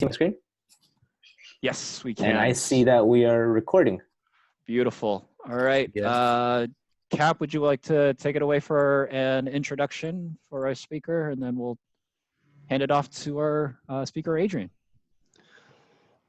See my screen? Yes, we can. And I see that we are recording. Beautiful. All right. Yeah. Cap, would you like to take it away for an introduction for our speaker, and then we'll hand it off to our speaker, Adrian.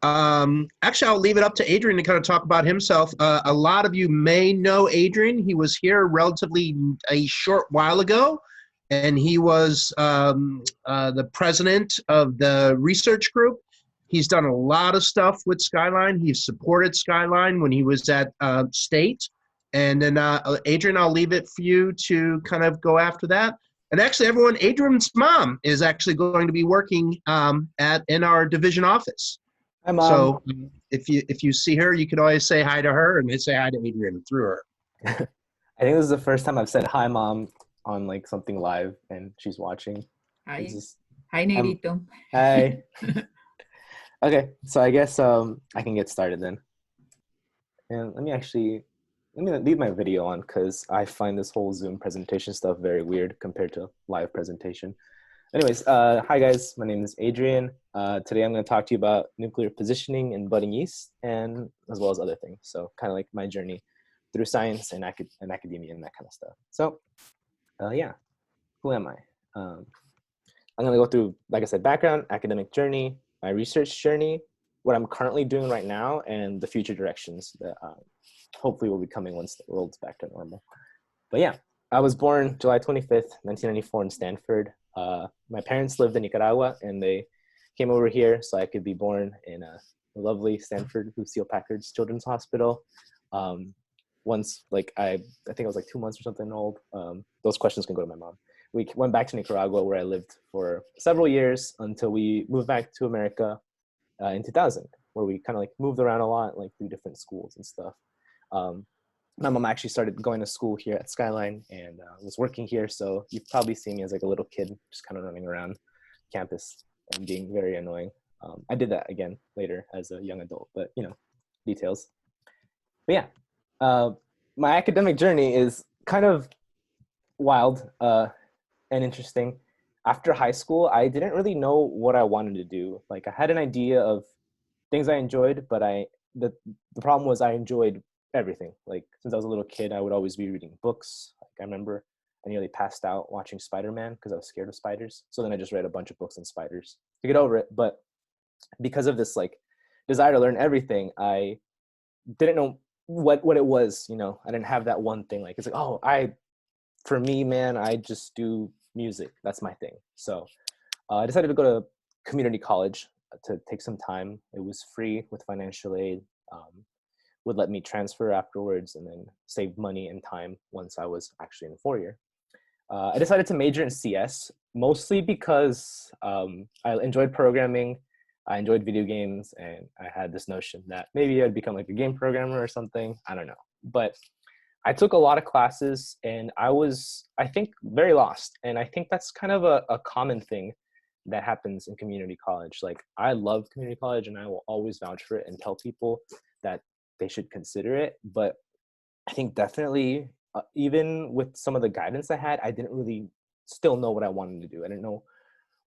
Actually, I'll leave it up to Adrian to kind of talk about himself. A lot of you may know Adrian. He was here relatively a short while ago, and he was the president of the research group. He's done a lot of stuff with Skyline. He's supported Skyline when he was at State. And then, Adrian, I'll leave it for you to kind of go after that. And actually, everyone, Adrian's mom is actually going to be working in our division office. Hi, Mom. So if you see her, you can always say hi to her and then say hi to Adrian through her. I think this is the first time I've said hi, Mom, on like something live, and she's watching. Hi. Hi, Negrito. Hi. Okay, so I guess I can get started then. And let me leave my video on because I find this whole Zoom presentation stuff very weird compared to live presentation. Anyways, hi guys, my name is Adrian. Today I'm going to talk to you about nuclear positioning and budding yeast, and as well as other things. So kind of like my journey through science and academia and that kind of stuff. So yeah, who am I? I'm going to go through, like I said, background, academic journey, my research journey, what I'm currently doing right now, and the future directions that hopefully will be coming once the world's back to normal. But yeah, I was born July 25th, 1994 in Stanford. My parents lived in Nicaragua, and they came over here so I could be born in a lovely Stanford Lucille Packard's Children's Hospital. Once, like, I think I was like 2 months or something old. Those questions can go to my mom. We went back to Nicaragua, where I lived for several years until we moved back to America in 2000, where we kind of like moved around a lot, like through different schools and stuff. My mom actually started going to school here at Skyline and was working here. So you've probably seen me as like a little kid, just kind of running around campus and being very annoying. I did that again later as a young adult, but you know, details. But yeah, my academic journey is kind of wild and interesting. After high school, I didn't really know what I wanted to do. Like I had an idea of things I enjoyed, but the problem was I enjoyed everything. Like since I was a little kid, I would always be reading books. Like I remember I nearly passed out watching Spider-Man because I was scared of spiders. So then I just read a bunch of books on spiders to get over it. But because of this like desire to learn everything, I didn't know what it was. You know, I didn't have that one thing. Like it's like, for me, man, I just do music. That's my thing. So I decided to go to community college to take some time. It was free with financial aid. Would let me transfer afterwards and then save money and time once I was actually in 4-year. I decided to major in CS, mostly because I enjoyed programming, I enjoyed video games, and I had this notion that maybe I'd become like a game programmer or something. I don't know. But I took a lot of classes and I was, I think, very lost. And I think that's kind of a common thing that happens in community college. Like I love community college and I will always vouch for it and tell people that they should consider it. But I think definitely, even with some of the guidance I had, I didn't really still know what I wanted to do. I didn't know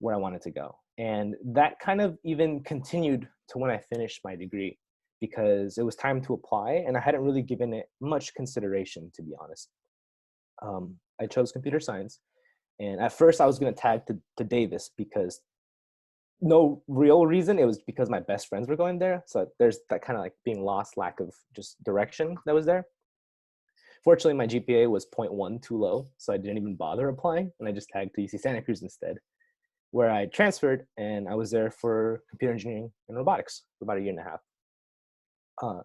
where I wanted to go. And that kind of even continued to when I finished my degree, because it was time to apply and I hadn't really given it much consideration, to be honest. I chose computer science. And at first I was going to tag to Davis because no real reason. It was because my best friends were going there. So there's that kind of like being lost, lack of just direction that was there. Fortunately, my GPA was 0.1 too low, so I didn't even bother applying. And I just tagged to UC Santa Cruz instead, where I transferred and I was there for computer engineering and robotics for about 1.5 years.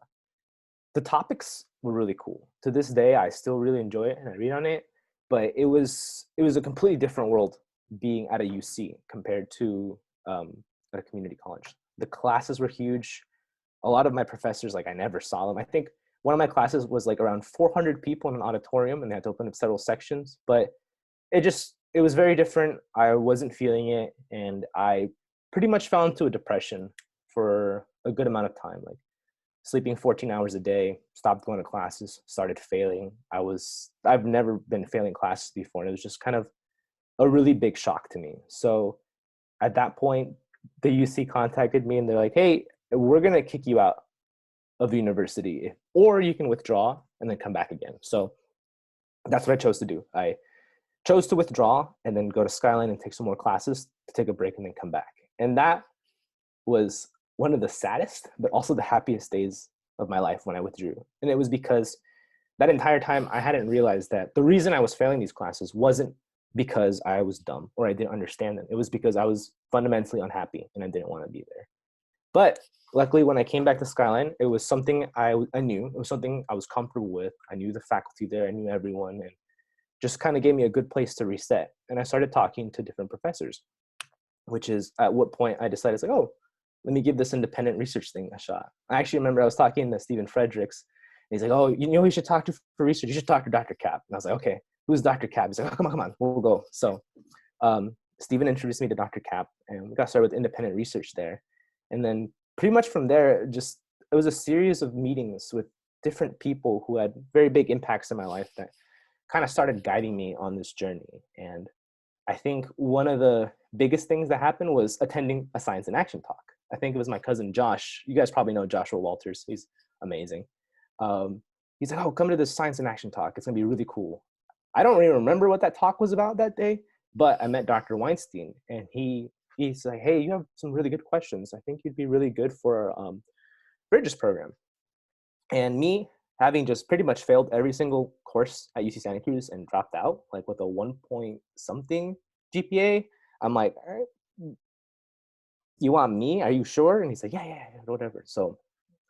The topics were really cool. To this day, I still really enjoy it and I read on it, but it was a completely different world being at a UC compared to at a community college. The classes were huge. A lot of my professors, like I never saw them. I think one of my classes was like around 400 people in an auditorium and they had to open up several sections, but it was very different. I wasn't feeling it. And I pretty much fell into a depression for a good amount of time, like sleeping 14 hours a day, stopped going to classes, started failing. I've never been failing classes before. And it was just kind of a really big shock to me. So at that point, the UC contacted me and they're like, hey, we're going to kick you out of the university, or you can withdraw and then come back again. So that's what I chose to do. I chose to withdraw and then go to Skyline and take some more classes, to take a break and then come back. And that was one of the saddest, but also the happiest days of my life when I withdrew. And it was because that entire time I hadn't realized that the reason I was failing these classes wasn't because I was dumb or I didn't understand them. It was because I was fundamentally unhappy and I didn't want to be there. But luckily, when I came back to Skyline, it was something I knew. It was something I was comfortable with. I knew the faculty there. I knew everyone, and just kind of gave me a good place to reset. And I started talking to different professors, which is at what point I decided, like, oh, let me give this independent research thing a shot. I actually remember I was talking to Stephen Fredericks, and he's like, oh, you know who you should talk to for research? You should talk to Dr. Cap. And I was like, okay, who's Dr. Cap? He's like, oh, come on, we'll go. So Stephen introduced me to Dr. Cap, and we got started with independent research there. And then pretty much from there, it was a series of meetings with different people who had very big impacts in my life that kind of started guiding me on this journey. And I think one of the biggest things that happened was attending a Science in Action talk. I think it was my cousin Josh. You guys probably know Joshua Walters. He's amazing. He's like, oh, come to this Science in Action talk. It's going to be really cool. I don't really remember what that talk was about that day, but I met Dr. Weinstein, and he's like, hey, you have some really good questions. I think you'd be really good for Bridges program. And me, having just pretty much failed every single course at UC Santa Cruz and dropped out, like with a 1 point something GPA, I'm like, all right, you want me? Are you sure? And he's like, yeah, whatever. So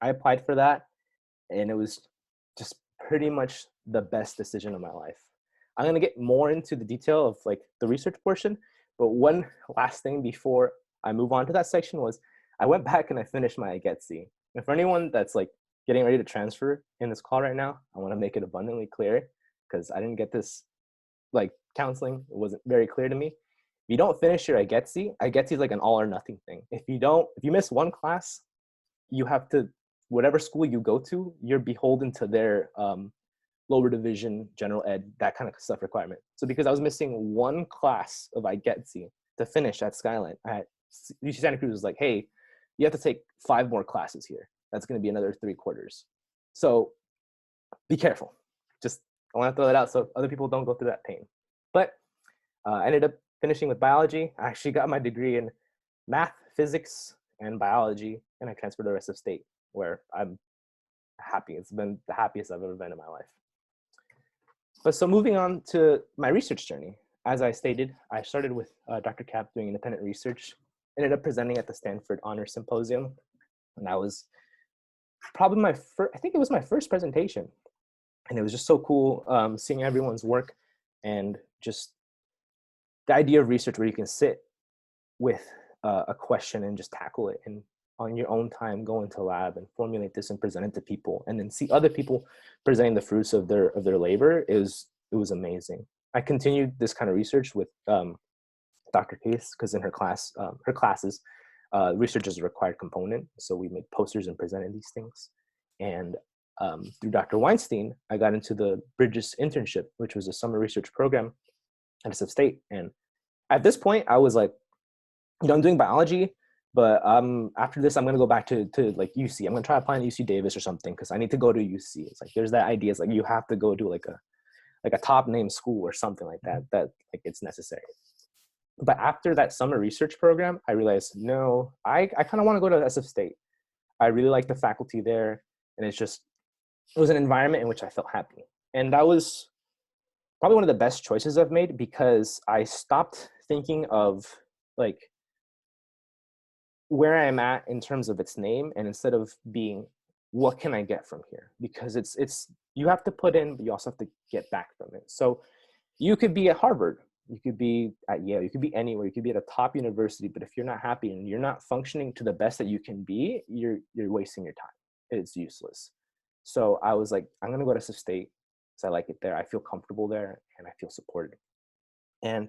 I applied for that, and it was just pretty much the best decision of my life. I'm going to get more into the detail of like the research portion, but one last thing before I move on to that section was I went back and I finished my IGETC. And for anyone that's like getting ready to transfer in this call right now, I want to make it abundantly clear, because I didn't get this like counseling. It wasn't very clear to me. If you don't finish your IGETC is like an all or nothing thing. If you miss one class, you have to, whatever school you go to, you're beholden to their lower division, general ed, that kind of stuff requirement. So because I was missing one class of IGETC to finish at Skyline, UC Santa Cruz was like, hey, you have to take 5 more classes here. That's going to be another 3 quarters. So be careful. Just, I want to throw that out so other people don't go through that pain. But I ended up finishing with biology. I actually got my degree in math, physics, and biology, and I transferred to the rest of state, where I'm happy. It's been the happiest I've ever been in my life. But so moving on to my research journey, as I stated, I started with Dr. Cap doing independent research, ended up presenting at the Stanford Honors Symposium, and that was probably I think it was my first presentation. And it was just so cool seeing everyone's work, and just the idea of research where you can sit with a question and just tackle it, and on your own time go into lab and formulate this and present it to people, and then see other people presenting the fruits of their labor. It was amazing. I continued this kind of research with Dr. Case, because in her classes, research is a required component. So we made posters and presented these things. And through Dr. Weinstein, I got into the Bridges internship, which was a summer research program at SF State. And at this point, I was like, I'm doing biology, but after this, I'm going to go back to like UC. I'm going to try applying to UC Davis or something, because I need to go to UC. It's like, there's that idea. It's like, you have to go to like a top name school or something like that like it's necessary. But after that summer research program, I realized, no, I kind of want to go to SF State. I really like the faculty there. And it was an environment in which I felt happy. And that was probably one of the best choices I've made, because I stopped thinking of like where I'm at in terms of its name, and instead of being, what can I get from here? Because it's you have to put in, but you also have to get back from it. So you could be at Harvard, you could be at Yale, you could be anywhere, you could be at a top university, but if you're not happy and you're not functioning to the best that you can be, you're wasting your time. It's useless. So I was like, I'm going to go to SF State because I like it there. I feel comfortable there and I feel supported. And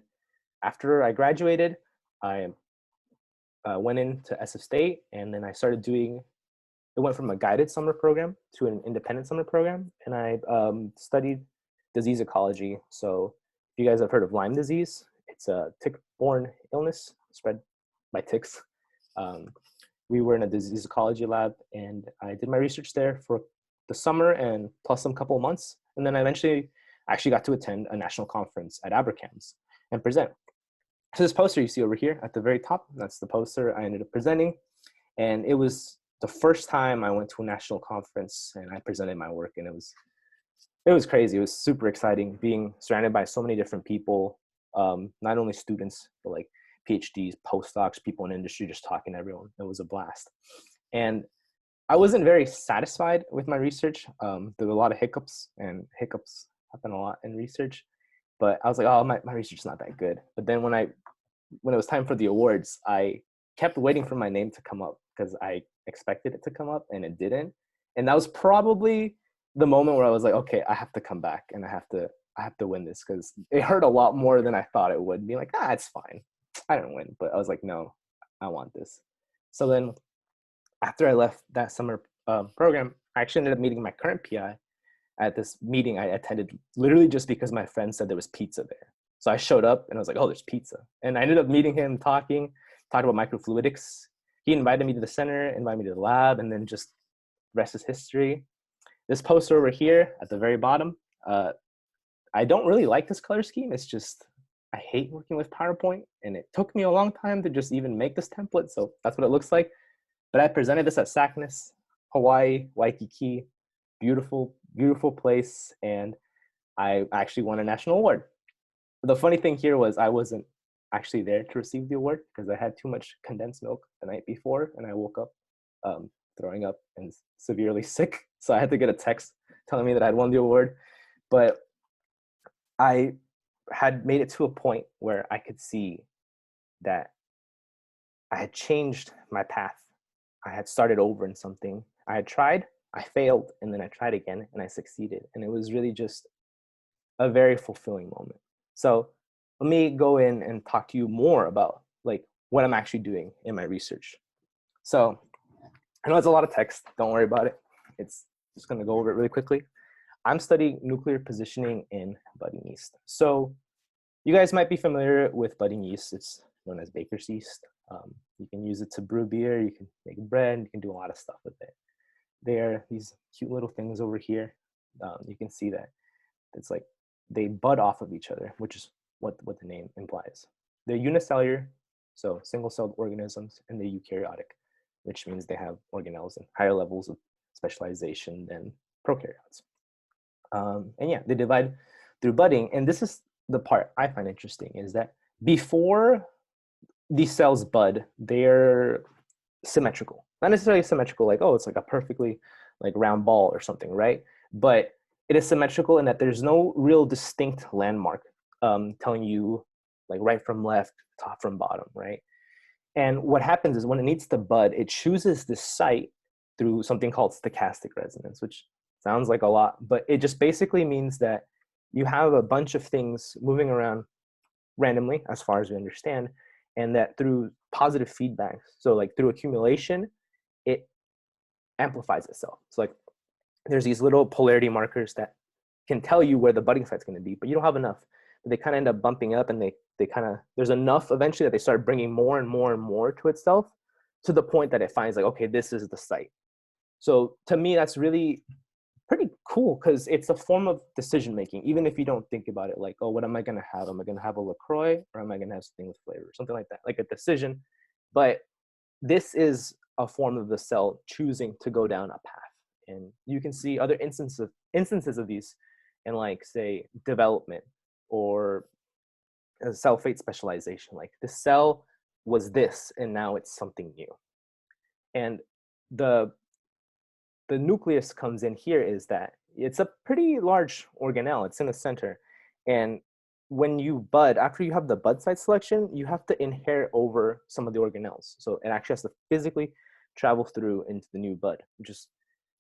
after I graduated, I went into SF State, and then I started doing, it went from a guided summer program to an independent summer program. And I studied disease ecology. So if you guys have heard of Lyme disease, it's a tick-borne illness spread by ticks. We were in a disease ecology lab, and I did my research there for the summer and plus some couple of months. And then I eventually actually got to attend a national conference at Abercams and present. So this poster you see over here at the very top, that's the poster I ended up presenting. And it was the first time I went to a national conference and I presented my work, and it was crazy. It was super exciting being surrounded by so many different people, not only students, but like PhDs, postdocs, people in industry, just talking to everyone. It was a blast. And I wasn't very satisfied with my research. There were a lot of hiccups, and hiccups happen a lot in research. But I was like, oh, my research is not that good. But then when it was time for the awards, I kept waiting for my name to come up because I expected it to come up and it didn't. And that was probably the moment where I was like, okay, I have to come back and I have to win this, because it hurt a lot more than I thought it would. Be like, it's fine. I didn't win. But I was like, no, I want this. So then after I left that summer program, I actually ended up meeting my current PI at this meeting I attended literally just because my friend said there was pizza there. So I showed up and I was like, oh, there's pizza. And I ended up meeting him, talking about microfluidics. He invited me to the center, invited me to the lab, and then just rest is history. This poster over here at the very bottom, I don't really like this color scheme. It's just, I hate working with PowerPoint, and it took me a long time to just even make this template. So that's what it looks like. But I presented this at SACNAS, Hawaii, Waikiki, beautiful, beautiful place. And I actually won a national award. The funny thing here was I wasn't actually there to receive the award because I had too much condensed milk the night before, and I woke up throwing up and severely sick. So I had to get a text telling me that I'd won the award. But I had made it to a point where I could see that I had changed my path. I had started over in something. I had tried, I failed, and then I tried again and I succeeded. And it was really just a very fulfilling moment. So let me go in and talk to you more about like what I'm actually doing in my research. So I know it's a lot of text. Don't worry about it. It's just going to go over it really quickly. I'm studying nuclear positioning in budding yeast. So you guys might be familiar with budding yeast. It's known as baker's yeast. You can use it to brew beer. You can make bread. You can do a lot of stuff with it. There are these cute little things over here. You can see that it's like they bud off of each other, which is what the name implies. They're unicellular, so single-celled organisms, and they're eukaryotic, which means they have organelles and higher levels of specialization than prokaryotes. And yeah, they divide through budding. And this is the part I find interesting, is that before these cells bud, they're symmetrical. Not necessarily symmetrical, like, oh, it's like a perfectly like round ball or something, right? But it is symmetrical in that there's no real distinct landmark telling you like right from left, top from bottom, right? And what happens is when it needs to bud, it chooses this site through something called stochastic resonance, which sounds like a lot, but it just basically means that you have a bunch of things moving around randomly, as far as we understand, and that through positive feedback, so like through accumulation, it amplifies itself. So like there's these little polarity markers that can tell you where the budding site's going to be, but you don't have enough. They kind of end up bumping up, and they kind of, there's enough eventually that they start bringing more and more and more to itself, to the point that it finds like, okay, this is the site. So to me, that's really pretty cool, because it's a form of decision making, even if you don't think about it like, oh, what am I going to have? Am I going to have a LaCroix, or am I going to have something with flavor, something like that, like a decision. But this is a form of the cell choosing to go down a path. And you can see other instances of these in, like, say, development or cell fate specialization. Like the cell was this, and now it's something new. And the nucleus comes in here is that it's a pretty large organelle. It's in the center. And when you bud, after you have the bud site selection, you have to inherit over some of the organelles. So it actually has to physically travel through into the new bud, which is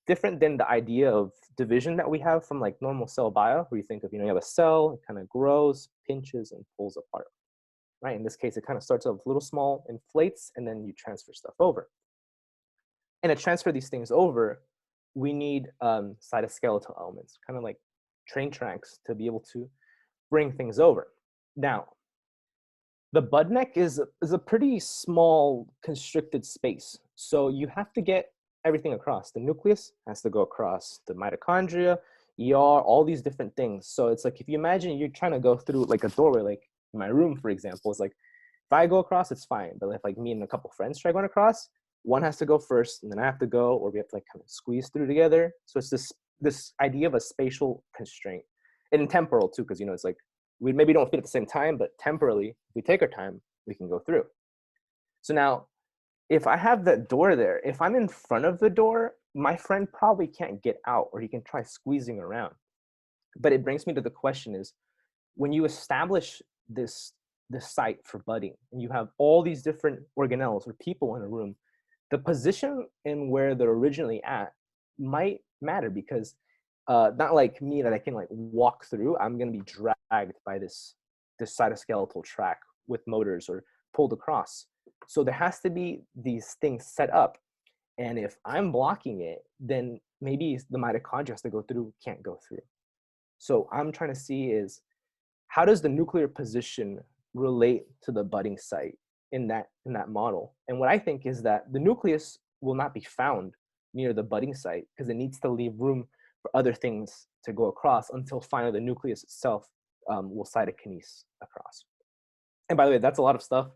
different than the idea of division that we have from like normal cell bio, where you think of, you have a cell, it kind of grows, pinches, and pulls apart, right? In this case, it kind of starts off with little small inflates, and then you transfer stuff over. And to transfer these things over, we need cytoskeletal elements, kind of like train tracks, to be able to bring things over. Now, The bud neck is a pretty small constricted space. So you have to get everything across. The nucleus has to go across the mitochondria, ER, all these different things. So it's like if you imagine you're trying to go through like a doorway, like in my room, for example, it's like if I go across, it's fine. But if like me and a couple friends try going across, one has to go first, and then I have to go, or we have to like kind of squeeze through together. So it's this idea of a spatial constraint and temporal too, because it's like we maybe don't fit at the same time, but temporally, if we take our time, we can go through. So now, if I have that door there, if I'm in front of the door, my friend probably can't get out, or he can try squeezing around. But it brings me to the question is, when you establish this site for budding, and you have all these different organelles or people in a room, the position in where they're originally at might matter, because not like me that I can like walk through. I'm going to be dragged by this cytoskeletal tract with motors or pulled across. So there has to be these things set up. And if I'm blocking it, then maybe the mitochondria has to go through, can't go through. So I'm trying to see is, how does the nuclear position relate to the budding site in that model? And what I think is that the nucleus will not be found near the budding site, because it needs to leave room for other things to go across until finally the nucleus itself will cytokinese across. And by the way, that's a lot of stuff.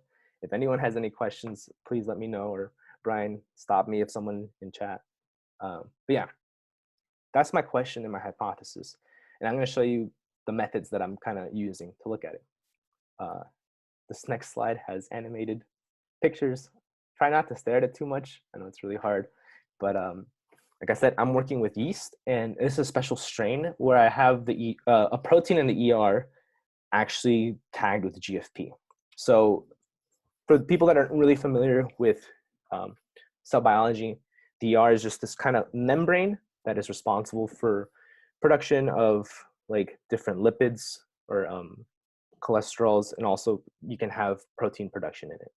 If anyone has any questions, please let me know, or Brian, stop me if someone in chat. But yeah, that's my question and my hypothesis. And I'm going to show you the methods that I'm kind of using to look at it. This next slide has animated pictures. Try not to stare at it too much. I know it's really hard, but like I said, I'm working with yeast, and it's a special strain where I have a protein in the ER actually tagged with GFP. So for the people that aren't really familiar with cell biology, the ER is just this kind of membrane that is responsible for production of like different lipids or cholesterols, and also you can have protein production in it.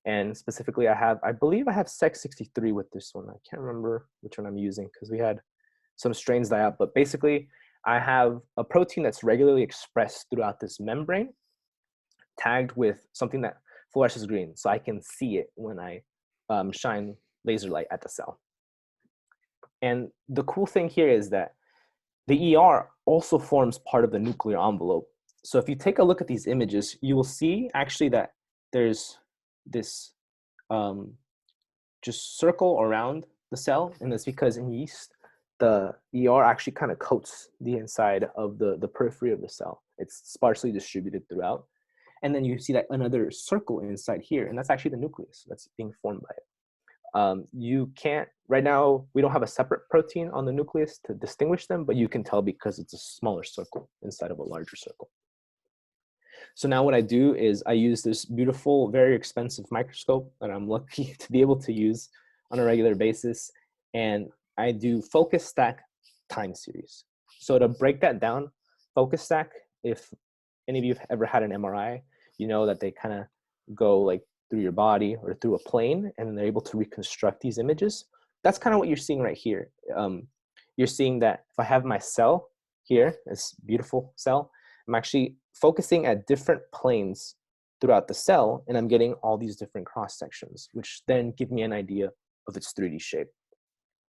And specifically, I believe I have SEC63 with this one. I can't remember which one I'm using because we had some strains die out. But basically, I have a protein that's regularly expressed throughout this membrane, tagged with something that fluoresces green, so I can see it when I shine laser light at the cell. And the cool thing here is that the ER also forms part of the nuclear envelope. So if you take a look at these images, you will see actually that there's this just circle around the cell, and that's because in yeast, the ER actually kind of coats the inside of the periphery of the cell. It's sparsely distributed throughout. And then you see that another circle inside here, and that's actually the nucleus that's being formed by it. You can't, right now, we don't have a separate protein on the nucleus to distinguish them, but you can tell because it's a smaller circle inside of a larger circle. So now what I do is I use this beautiful, very expensive microscope that I'm lucky to be able to use on a regular basis. And I do focus stack time series. So to break that down, focus stack, if any of you have ever had an MRI, you know that they kind of go like through your body or through a plane, and they're able to reconstruct these images. That's kind of what you're seeing right here. You're seeing that if I have my cell here, this beautiful cell, I'm actually focusing at different planes throughout the cell, and I'm getting all these different cross sections, which then give me an idea of its 3D shape.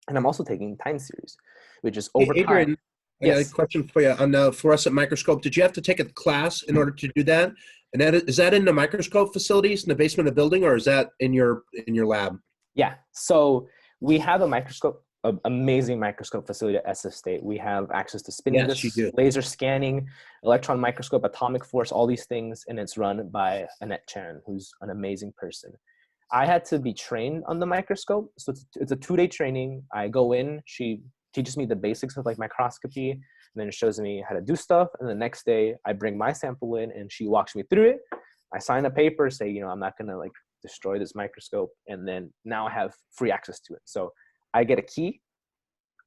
And I'm also taking time series, which is over Adrian, time. I got a Yes. question for you on the fluorescent microscope. Did you have to take a class in order to do that? And is that in the microscope facilities in the basement of the building, or is that in your lab? Yeah. So we have a microscope, an amazing microscope facility at SF State. We have access to spinning Yes, you discs, do. laser scanning, electron microscope, atomic force, all these things, and it's run by Annette Chan, who's an amazing person. I had to be trained on the microscope, so it's a 2-day training. I go in, she teaches me the basics of like microscopy, and then it shows me how to do stuff. And the next day, I bring my sample in, and she walks me through it. I sign a paper, say, I'm not gonna like destroy this microscope, and then now I have free access to it. So I get a key,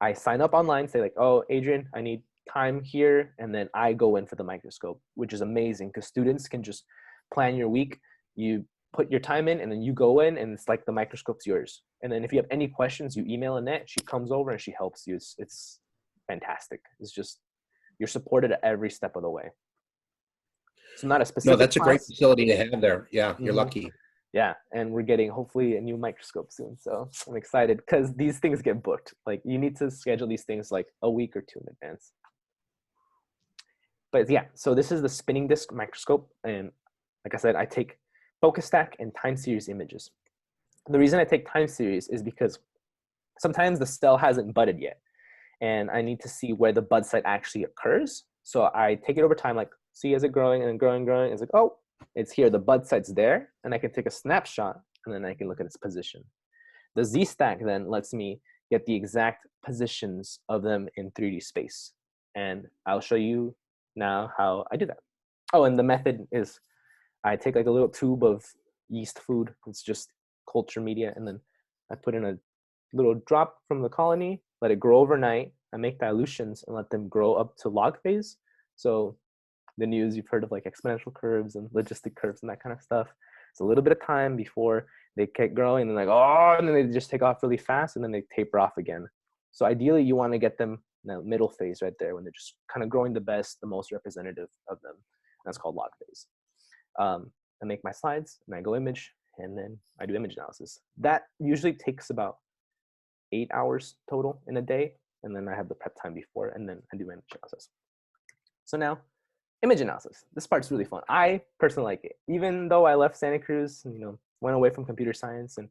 I sign up online, say like, oh, Adrian, I need time here, and then I go in for the microscope, which is amazing because students can just plan your week. You put your time in, and then you go in, and it's like the microscope's yours. And then if you have any questions, you email Annette, she comes over and she helps you. It's fantastic. It's just, you're supported at every step of the way. So not a No, specific that's a great class. facility to have there. Yeah, you're Mhm. lucky. Yeah, and we're getting hopefully a new microscope soon. So I'm excited because these things get booked. Like you need to schedule these things like a week or two in advance. But yeah, so this is the spinning disk microscope. And like I said, I take focus stack and time series images. The reason I take time series is because sometimes the cell hasn't budded yet and I need to see where the bud site actually occurs. So I take it over time, like see as it growing and growing. It's like, oh, it's here. The bud site's there. And I can take a snapshot and then I can look at its position. The Z stack then lets me get the exact positions of them in 3D space. And I'll show you now how I do that. Oh, and the method is I take like a little tube of yeast food. It's just culture media. And then I put in a little drop from the colony, let it grow overnight. I make dilutions and let them grow up to log phase. So the news you've heard of like exponential curves and logistic curves and that kind of stuff. It's a little bit of time before they get growing and like, oh, and then they just take off really fast and then they taper off again. So ideally you want to get them in that middle phase right there when they're just kind of growing the best, the most representative of them. That's called log phase. I make my slides and I go image and then I do image analysis. That usually takes about 8 hours total in a day. And then I have the prep time before and then I do my image analysis. So now image analysis. This part's really fun. I personally like it. Even though I left Santa Cruz, went away from computer science and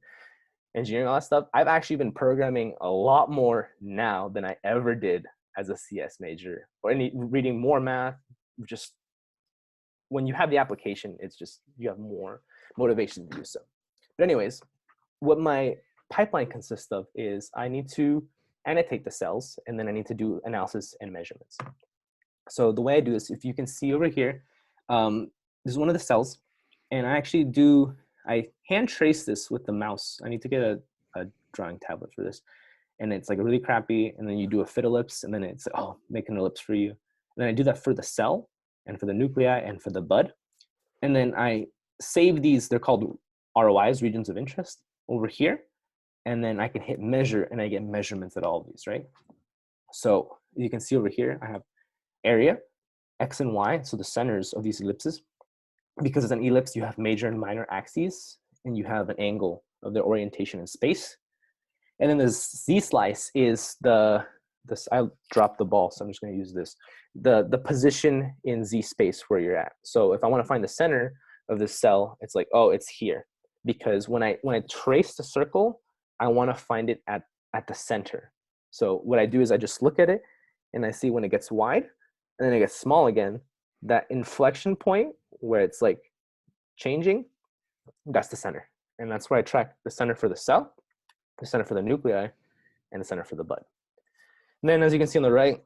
engineering, all that stuff, I've actually been programming a lot more now than I ever did as a CS major or reading more math. Just when you have the application, it's just, you have more motivation to do so. But anyways, what my pipeline consists of is I need to annotate the cells and then I need to do analysis and measurements. So the way I do this, if you can see over here, this is one of the cells, and I hand trace this with the mouse. I need to get a drawing tablet for this, and it's like really crappy, and then you do a fit ellipse, and then it's, oh, make an ellipse for you. And then I do that for the cell, and for the nuclei, and for the bud. And then I save these, they're called ROIs, regions of interest, over here, and then I can hit measure, and I get measurements at all of these, right? So you can see over here, I have area, X and Y, so the centers of these ellipses. Because it's an ellipse, you have major and minor axes, and you have an angle of their orientation in space. And then the Z-slice is I dropped the ball, so I'm just gonna use this. The position in Z space where you're at. So if I wanna find the center of this cell, it's like, oh, it's here. Because when I trace the circle, I wanna find it at the center. So what I do is I just look at it, and I see when it gets wide, and then it gets small again, that inflection point where it's like changing, that's the center. And that's where I track the center for the cell, the center for the nuclei, and the center for the bud. And then as you can see on the right,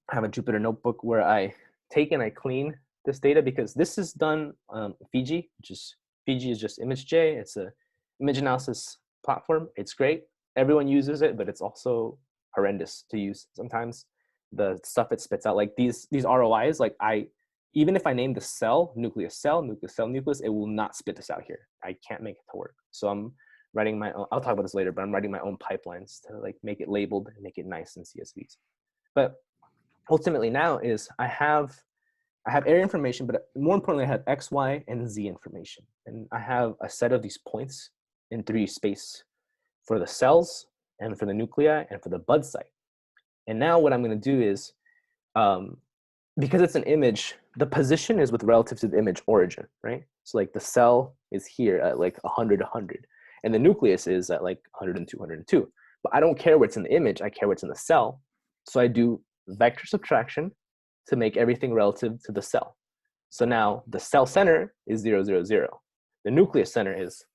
I have a Jupyter notebook where I take and I clean this data because this is done Fiji, Fiji is just ImageJ. It's a image analysis platform. It's great. Everyone uses it, but it's also horrendous to use sometimes. The stuff it spits out, like these ROIs, like even if I name the cell, nucleus, nucleus, it will not spit this out here. I can't make it to work. So I'm writing my own, I'll talk about this later, but I'm writing my own pipelines to like make it labeled and make it nice in CSVs. But ultimately now is I have area information, but more importantly, I have X, Y, and Z information. And I have a set of these points in 3D space for the cells and for the nuclei and for the bud site. And now what I'm going to do is, because it's an image, the position is with relative to the image origin, right? So like the cell is here at like 100, 100, and the nucleus is at like 102, 102. But I don't care what's in the image, I care what's in the cell. So I do vector subtraction to make everything relative to the cell. So now the cell center is 0, 0, 0. The nucleus center is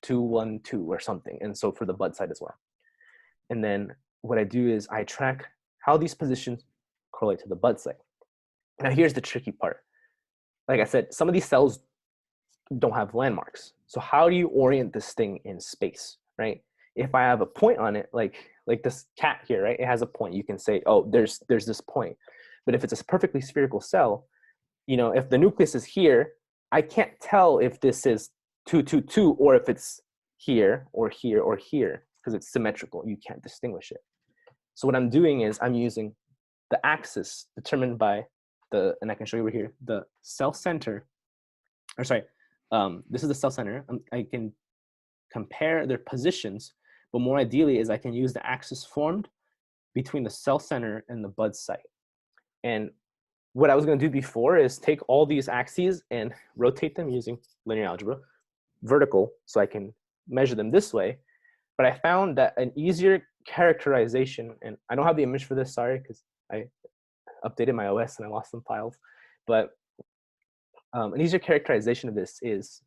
2, 1, 2 or something. And so for the bud side as well. And then what I do is I track how these positions correlate to the bud site. Now here's the tricky part. Like I said, some of these cells don't have landmarks. So how do you orient this thing in space, right? If I have a point on it, like this cat here, right? It has a point. You can say, oh, there's this point. But if it's a perfectly spherical cell, if the nucleus is here, I can't tell if this is 2, 2, 2 or if it's here or here or here because it's symmetrical. You can't distinguish it. So what I'm doing is I'm using the axis determined by and I can show you over here, the cell center, or sorry, this is the cell center. I can compare their positions, but more ideally is I can use the axis formed between the cell center and the bud site. And what I was going to do before is take all these axes and rotate them using linear algebra, vertical, so I can measure them this way. But I found that an easier characterization, and I don't have the image for this, sorry, because I updated my OS and I lost some files, but an easier characterization of this is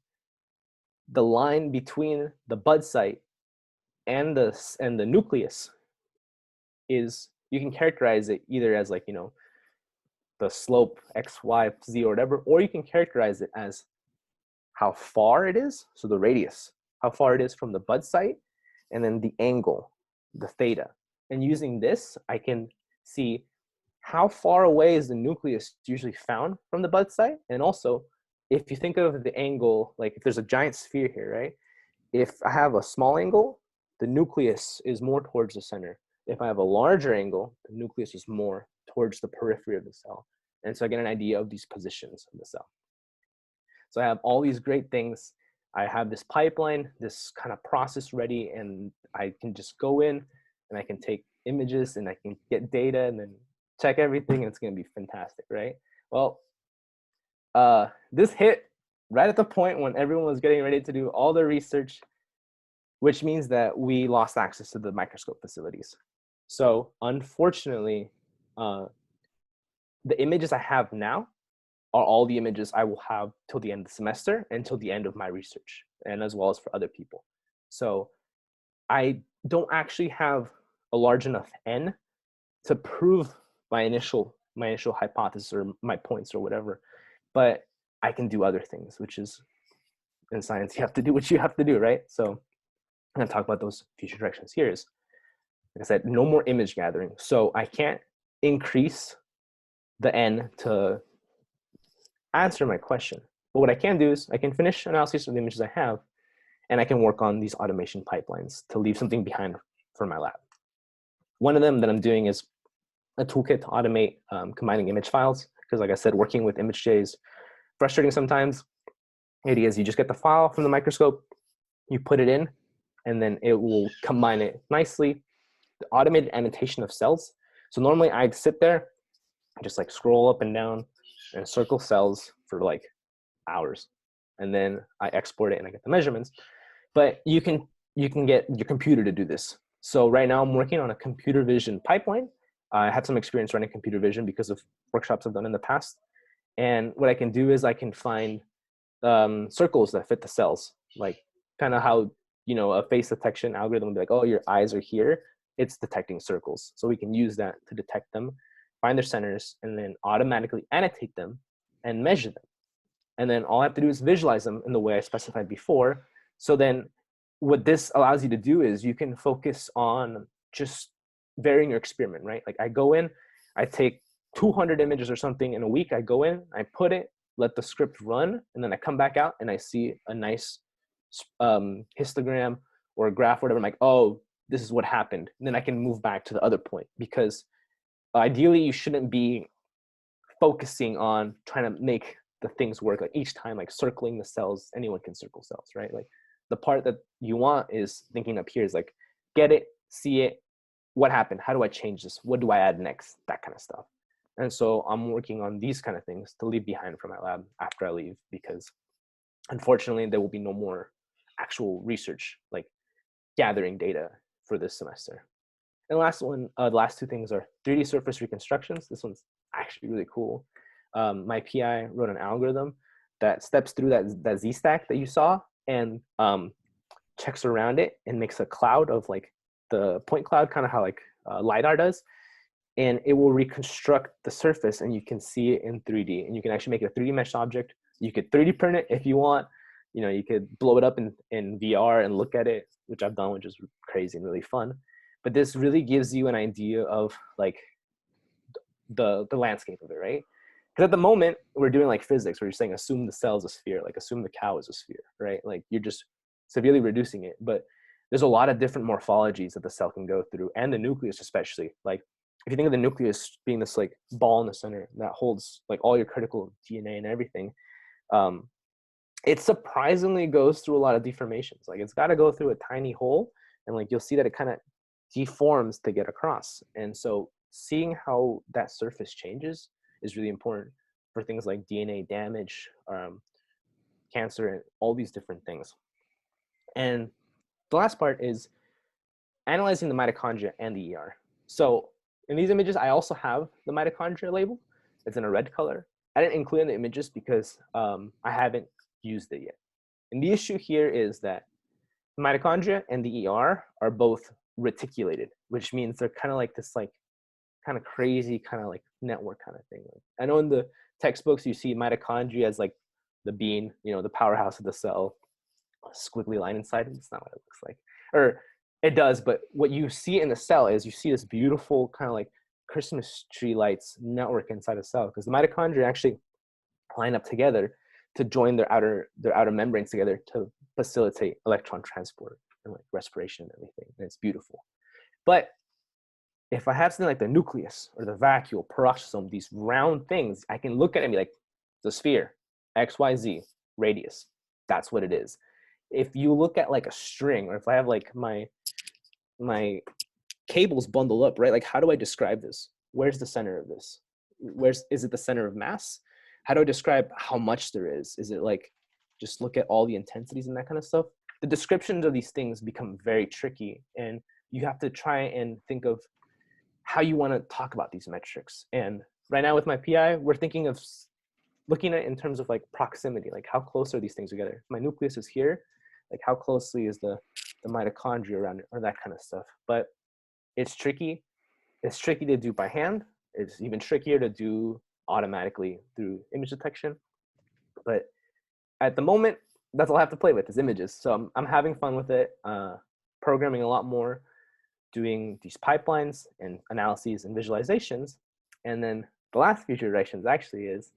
the line between the bud site and the nucleus is, you can characterize it either as like, the slope x, y, z, or whatever, or you can characterize it as how far it is, so the radius, how far it is from the bud site, and then the angle, the theta. And using this, I can see how far away is the nucleus usually found from the bud site. And also, if you think of the angle, like if there's a giant sphere here, right? If I have a small angle, the nucleus is more towards the center. If I have a larger angle, the nucleus is more towards the periphery of the cell. And so I get an idea of these positions of the cell. So I have all these great things. I have this pipeline, this kind of process ready, and I can just go in and I can take images and I can get data and then check everything, and it's going to be fantastic, right? Well, this hit right at the point when everyone was getting ready to do all the research, which means that we lost access to the microscope facilities. So unfortunately, the images I have now are all the images I will have till the end of the semester and till the end of my research, and as well as for other people. So I don't actually have a large enough N to prove my initial hypothesis or my points or whatever, but I can do other things, which is, in science, you have to do what you have to do, right? So I'm gonna talk about those future directions. Here is, like I said, no more image gathering. So I can't increase the N to answer my question. But what I can do is I can finish analysis of the images I have, and I can work on these automation pipelines to leave something behind for my lab. One of them that I'm doing is a toolkit to automate combining image files, because like I said, working with ImageJ is frustrating sometimes. The idea is you just get the file from the microscope, you put it in, and then it will combine it nicely. The automated annotation of cells. So normally I'd sit there, just like scroll up and down and circle cells for like hours, and then I export it and I get the measurements. But you can get your computer to do this. So right now I'm working on a computer vision pipeline. I had some experience running computer vision because of workshops I've done in the past. And what I can do is I can find circles that fit the cells, like kind of how, a face detection algorithm would be like, oh, your eyes are here. It's detecting circles. So we can use that to detect them, find their centers, and then automatically annotate them and measure them. And then all I have to do is visualize them in the way I specified before. So then what this allows you to do is you can focus on just varying your experiment, right? Like I go in, I take 200 images or something in a week. I go in, I put it, let the script run, and then I come back out and I see a nice histogram or a graph, or whatever. I'm like, oh, this is what happened. And then I can move back to the other point, because ideally you shouldn't be focusing on trying to make the things work. Like each time, like circling the cells, anyone can circle cells, right? Like the part that you want is thinking up here is like, get it, see it, what happened? How do I change this? What do I add next? That kind of stuff. And so I'm working on these kind of things to leave behind for my lab after I leave, because unfortunately there will be no more actual research, like gathering data for this semester. And the last two things are 3D surface reconstructions. This one's actually really cool. My PI wrote an algorithm that steps through that Z stack that you saw and checks around it and makes a cloud of like the point cloud, kind of how like LiDAR does. And it will reconstruct the surface and you can see it in 3D. And you can actually make it a 3D mesh object. You could 3D print it if you want. You could blow it up in VR and look at it, which I've done, which is crazy and really fun. But this really gives you an idea of like the landscape of it, right? Because at the moment we're doing like physics, where you're saying assume the cell is a sphere, like assume the cow is a sphere, right? Like you're just severely reducing it. But there's a lot of different morphologies that the cell can go through, and the nucleus especially. Like if you think of the nucleus being this like ball in the center that holds like all your critical DNA and everything, it surprisingly goes through a lot of deformations. Like it's got to go through a tiny hole, and like you'll see that it kind of deforms to get across. And so seeing how that surface changes is really important for things like DNA damage, cancer, and all these different things. And the last part is analyzing the mitochondria and the ER. So in these images, I also have the mitochondria label. It's in a red color. I didn't include in the images because I haven't used it yet. And the issue here is that the mitochondria and the ER are both reticulated, which means they're kind of like this like kind of crazy kind of like network kind of thing. I know in the textbooks you see mitochondria as like the bean, you know, the powerhouse of the cell, a squiggly line inside. It's not what it looks like. Or it does, but what you see in the cell is you see this beautiful kind of like Christmas tree lights network inside a cell, because the mitochondria actually line up together to join their outer membranes together to facilitate electron transport and like respiration and everything. And it's beautiful. But if I have something like the nucleus or the vacuole, peroxisome, these round things, I can look at it and be like, the sphere, XYZ, radius. That's what it is. If you look at like a string, or if I have like my cables bundled up, right? Like, how do I describe this? Where's the center of this? Is it the center of mass? How do I describe how much there is? Is it like, just look at all the intensities and that kind of stuff? The descriptions of these things become very tricky, and you have to try and think of how you want to talk about these metrics. And right now with my PI, we're thinking of looking at it in terms of like proximity, like how close are these things together? If my nucleus is here, like how closely is the mitochondria around it, or that kind of stuff. But it's tricky. It's tricky to do by hand. It's even trickier to do automatically through image detection. But at the moment, that's all I have to play with is images. So I'm having fun with it, programming a lot more, doing these pipelines and analyses and visualizations. And then the last future directions actually is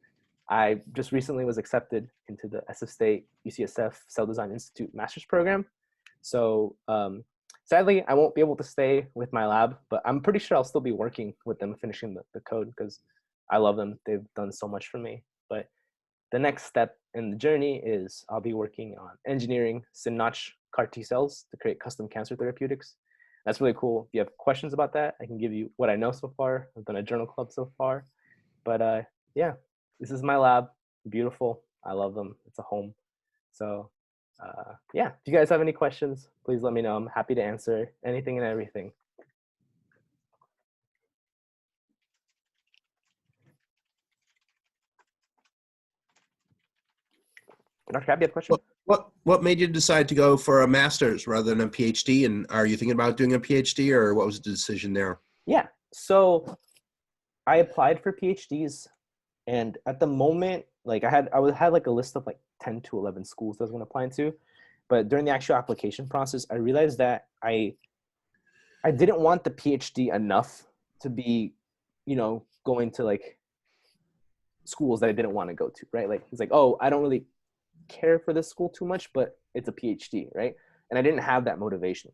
I just recently was accepted into the SF State UCSF Cell Design Institute Master's Program. So sadly, I won't be able to stay with my lab, but I'm pretty sure I'll still be working with them, finishing the code, because I love them. They've done so much for me. But the next step in the journey is I'll be working on engineering SynNotch CAR T cells to create custom cancer therapeutics. That's really cool. If you have questions about that, I can give you what I know so far. I've done a journal club so far. But yeah, this is my lab. Beautiful. I love them. It's a home. So yeah, if you guys have any questions, please let me know. I'm happy to answer anything and everything. Dr. Abby, you have a question? What made you decide to go for a master's rather than a PhD? And are you thinking about doing a PhD, or what was the decision there? Yeah, so I applied for PhDs, and at the moment, like I had like a list of like 10 to 11 schools that I was going to apply to. But during the actual application process, I realized that I didn't want the PhD enough to be, you know, going to like schools that I didn't want to go to, right? Like it's like, oh, I don't really care for this school too much, but it's a PhD, right? And I didn't have that motivation.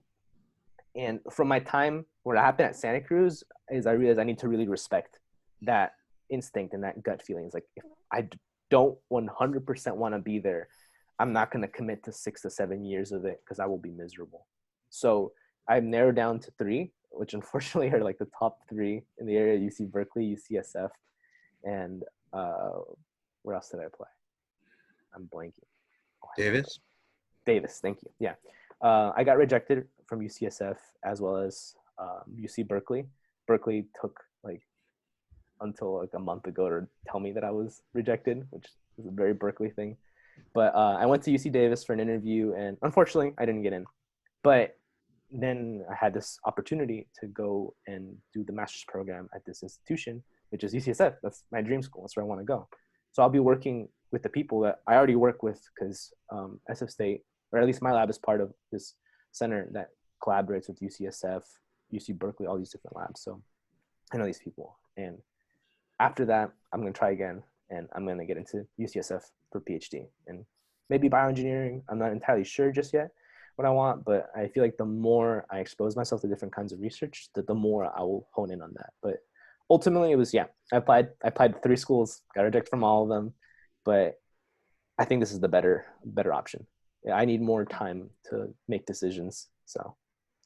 And from my time, what happened at Santa Cruz is I realized I need to really respect that instinct and that gut feeling. It's like, if I don't 100% want to be there, I'm not going to commit to 6 to 7 years of it, because I will be miserable. So I've narrowed down to 3, which unfortunately are like the top 3 in the area: UC Berkeley, UCSF, and where else did I apply? I'm blanking. Davis, thank you. Yeah. I got rejected from UCSF as well as UC Berkeley. Berkeley took like until like a month ago to tell me that I was rejected, which is a very Berkeley thing. But I went to UC Davis for an interview, and unfortunately I didn't get in. But then I had this opportunity to go and do the master's program at this institution, which is UCSF. That's my dream school. That's where I want to go. So I'll be working with the people that I already work with, because SF State, or at least my lab, is part of this center that collaborates with UCSF, UC Berkeley, all these different labs. So I know these people. And after that, I'm going to try again, and I'm going to get into UCSF for PhD and maybe bioengineering. I'm not entirely sure just yet, what I want, but I feel like the more I expose myself to different kinds of research, the more I will hone in on that. But ultimately it was, I applied to 3 schools, got rejected from all of them, but I think this is the better option. I need more time to make decisions. So,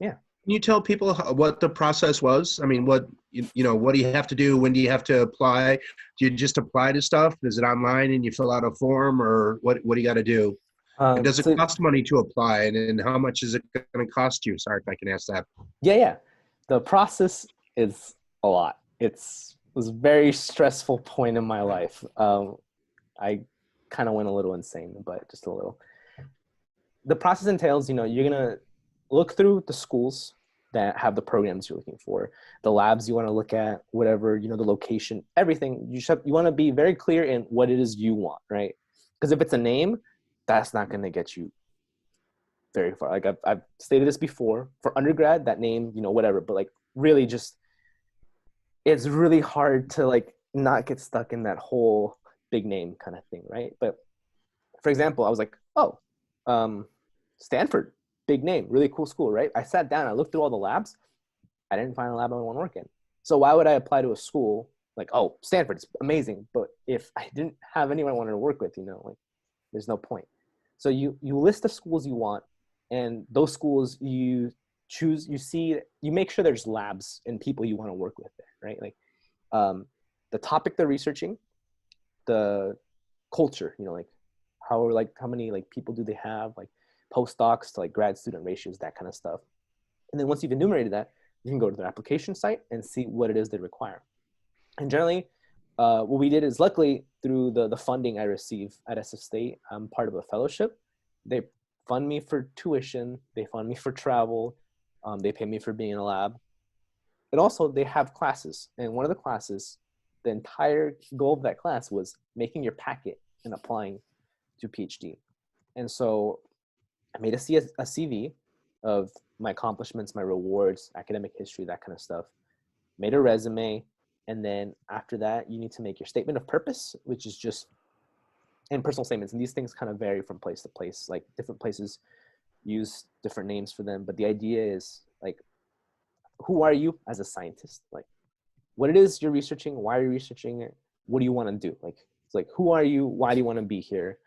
yeah. Can you tell people what the process was? I mean, what what do you have to do? When do you have to apply? Do you just apply to stuff? Is it online and you fill out a form, or what do you got to do? And does it cost money to apply, and how much is it going to cost you? Sorry if I can ask that. Yeah. The process is a lot. It was a very stressful point in my life. I kind of went a little insane, but just a little. The process entails, you're going to look through the schools that have the programs you're looking for, the labs you want to look at, whatever, the location, everything. You want to be very clear in what it is you want, right? Because if it's a name, that's not going to get you very far. Like I've stated this before, for undergrad, that name, whatever, but like really just, it's really hard to like not get stuck in that whole big name kind of thing, right? But for example, I was like, Stanford, big name, really cool school, right? I sat down, I looked through all the labs. I didn't find a lab I want to work in. So why would I apply to a school like, Stanford's amazing, but if I didn't have anyone I wanted to work with, like there's no point. So you list the schools you want, and those schools you choose, you make sure there's labs and people you want to work with there, right? Like the topic they're researching, the culture, like how many like people do they have, like postdocs to like grad student ratios, that kind of stuff. And then once you've enumerated that, you can go to their application site and see what it is they require. And generally, what we did is, luckily, through the funding I receive at SF State, I'm part of a fellowship. They fund me for tuition. They fund me for travel. They pay me for being in a lab. And also, they have classes. And one of the classes, the entire goal of that class was making your packet and applying to PhD. And so I made a CV of my accomplishments, my rewards, academic history, that kind of stuff. Made a resume. And then after that, you need to make your statement of purpose, which is just, and personal statements. And these things kind of vary from place to place. Like different places use different names for them. But the idea is like, who are you as a scientist? Like what it is you're researching, why are you researching it? What do you want to do? Like, it's like, who are you? Why do you want to be here?